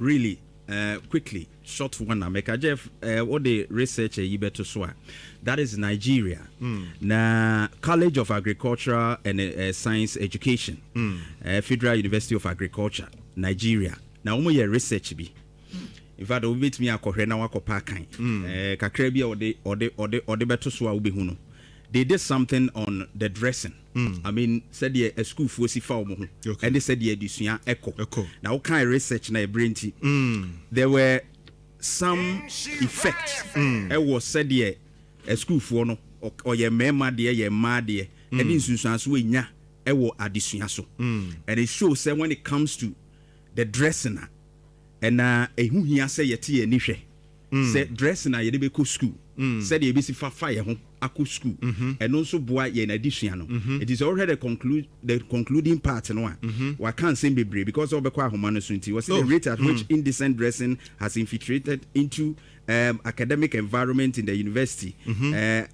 really quickly short one make Jeff what the research you better swear that is Nigeria na College of Agricultural and Science Education Federal University of Agriculture Nigeria na omo ye research bi in fact we meet me akohwe na wakopa kan kakra bi ode beto so a wo behu no they did something on the dressing. I mean, said a school for Sifa, and they said the edition echo. Now, what kind of research na brain tea? There were some effects. It was said a school for no or your mema dear, your ma dear, and in Susan's way, nya, ewo addition so. And it shows that when it comes to the dressing, and a who he say a tea and nishe, said dressing a yedebe school, said the ABC for fire home. Aku school and also boy in addition it is already the concluding part no we can't say be brave because of the humanity was the rate at which indecent dressing has infiltrated into academic environment in the University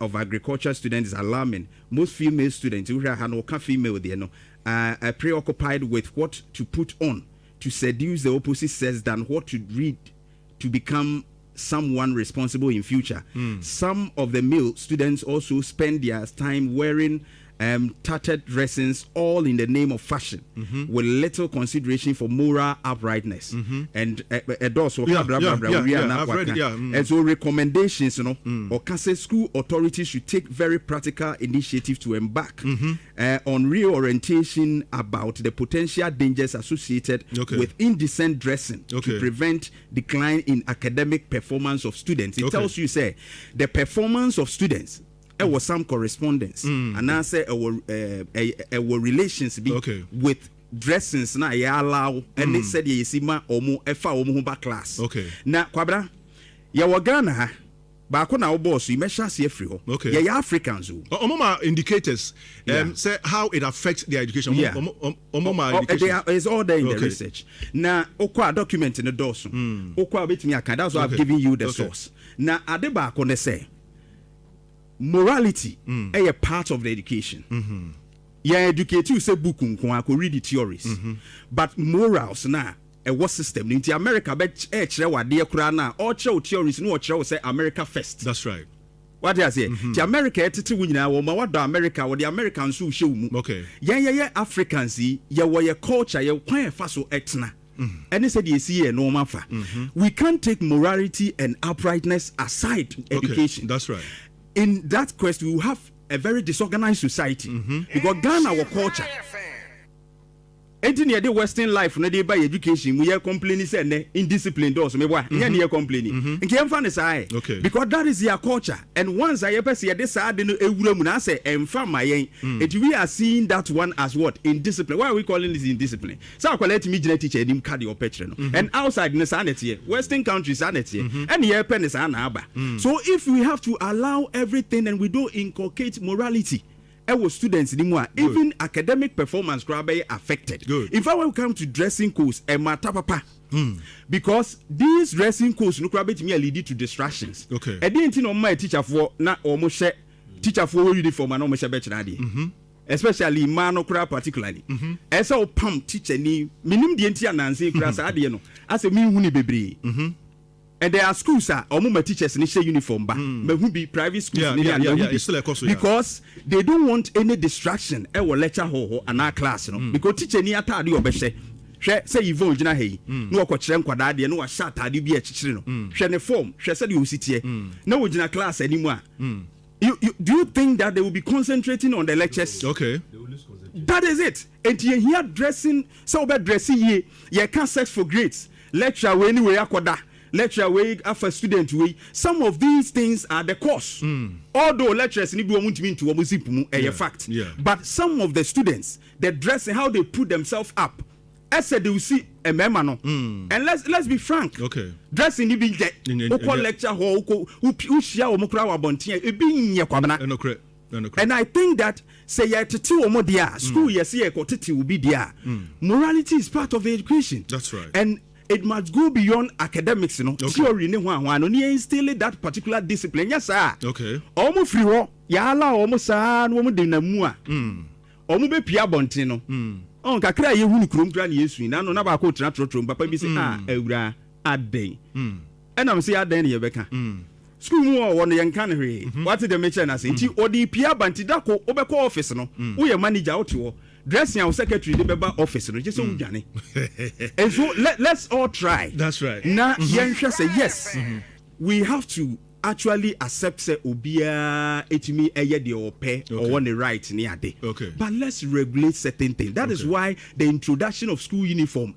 of Agriculture students is alarming. Most female students who are no female there no are preoccupied with what to put on to seduce the opposite sex than what to read to become someone responsible in future. Some of the male students also spend their time wearing tattered dressings all in the name of fashion with little consideration for moral uprightness and also and so recommendations or Kase school authorities should take very practical initiative to embark on reorientation about the potential dangers associated with indecent dressing to prevent decline in academic performance of students. It tells you say the performance of students there was some correspondence and I say our relations be with dressings na ya allow and they said ye sima omo efa omo ba class na kwabra ya wagana ha ba ko na boss you measure see free ho ya Africans omo ma indicators say how it affects their education omo ma indicators it's all there in the research na okwa document in the doors okwa betimi aka that's why I've given you the source na ade ba ko ne say morality is a part of the education. You educate you say book unko read the theories. But morals na a what system in America bet wade kura na all theories no say America first. That's right. What do I say? The America etete wunyina wo ma wado America wo the Americans who show mu. Yeah Africans ya wo your culture ya kwan fa so etna. And they said, yes, normal. We can't take morality and uprightness aside education. That's right. In that quest, we will have a very disorganized society because Ghana, our culture. Anything the Western life, no day by education, we are complaining, say, indisciplined also. Me why? You complaining. And can't find say, because that is their culture. And once I ever see this, I didn't know. Say, and from my it we are seeing that one as what indiscipline. Why are we calling this indiscipline? So I collect me teacher him cardio petrol. And outside in the sanity, Western countries sanity, and here pen is anaba. So if we have to allow everything and we don't inculcate morality. Our students anymore, even academic performance could be affected. If I will come to dressing codes and matter papa, because these dressing codes no could be lead to distractions. I didn't know my teacher for not almost teacher for uniform and almost a better especially man or crap particularly. As our pump teacher ni minimum the entire Nancy class adiano as a me baby. And there are schools my teachers in uniform but who be private schools because they don't want any distraction our lecture hall and our class because teacher ni atade obehye say you gyina hey no okokyere nkwada de no wa sha atade bi achichire no hwe ne form hwe say you sitie na wo gyina class animu a do you think that they will be concentrating on the lectures? They will lose concentration. That is it. And you hear dressing so bad dressing ye can't sex for grades lecture we anyway akoda lecture way after student way some of these things are the cause although lecturers need to mean to a fact but some of the students the dressing how they put themselves up I said they will see a memo no and let's be frank dressing ni bi nje lecture hall who share o mokra wa bonten e bi nye kwabana and I think that say ya tete omo dia school yes ye ko tete will be there morality is part of the education. That's right. And it must go beyond academics, theory ne ho no instill that particular discipline. Yes sir. Omo free ho ya ala omo sa no omo de namu a omo be pia bonten no on kakra ye hu ni krom kra na yesu na no na ba ko tra trotro papa bi say awura aden enam say aden ye beka school mu won ye nka ne hwe what the mention as nti odi pia bantida ko obekọ office no wo ye manager otiwo dressing our secretary the beba office no just udwane and so let's all try. That's right. Now yenhwe say yes we have to actually accept say obia etimi eye de ope or want the right ni ade. Okay. But let's regulate certain things. That is why the introduction of school uniform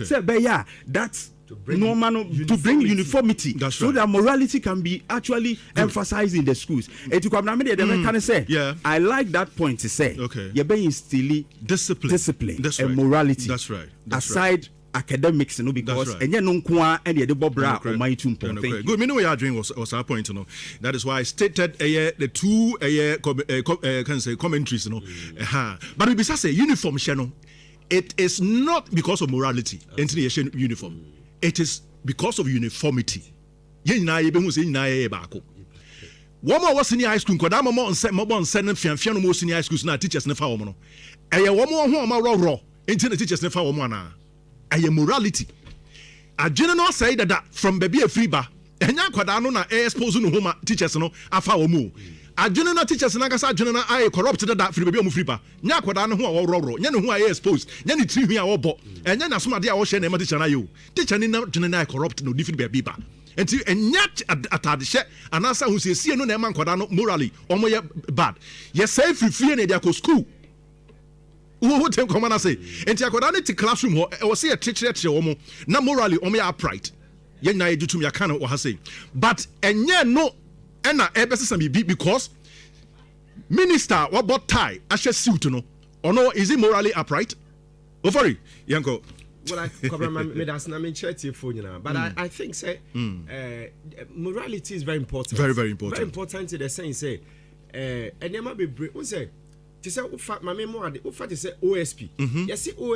say be yeah that's to bring uniformity that's so right. that morality can be actually emphasized in the schools. And to come now can say I like that point to say you're being still discipline that's and right. morality. That's right. Aside academics, because and you know and the bobra or my tune. Good. Me know what you're doing was our point, That is why I stated the two can say commentaries, But we say uniform channel. It is not because of morality into the uniform. It is because of uniformity. One more was in high school, because I'm more on sending fian more senior high schools now teachers never woman. And you one more home raw into the teachers never woman. And your morality. A general say that from baby a free bar, and Yaquadano na expose no home teachers no afa omu. A general teachers na kasa general I corrupted that free baby free bar. Yaquadano who are raw, yan who I exposed, yan the tree here or bo, and yan as soon as they are share name teacher na you. Teacher in general corrupt no different baby bar. And yet at the shed, and answer who says, see no name quadano morally or more bad. Yes, say free and they school. Who tell come and say, and Tiakodani to classroom or say a teacher na morally or me upright. Yen na do to me a can or say. But and yeah no and na ebesses be because minister what bought tie ashe suit no or no is it morally upright? Oh sorry, Yanko. Well, I cover my that's not charity for you now, but I think say morality is very important. Very, very important. Very important to the sense say and there might be say to say my memoir, to say OSP. Yes, OSP.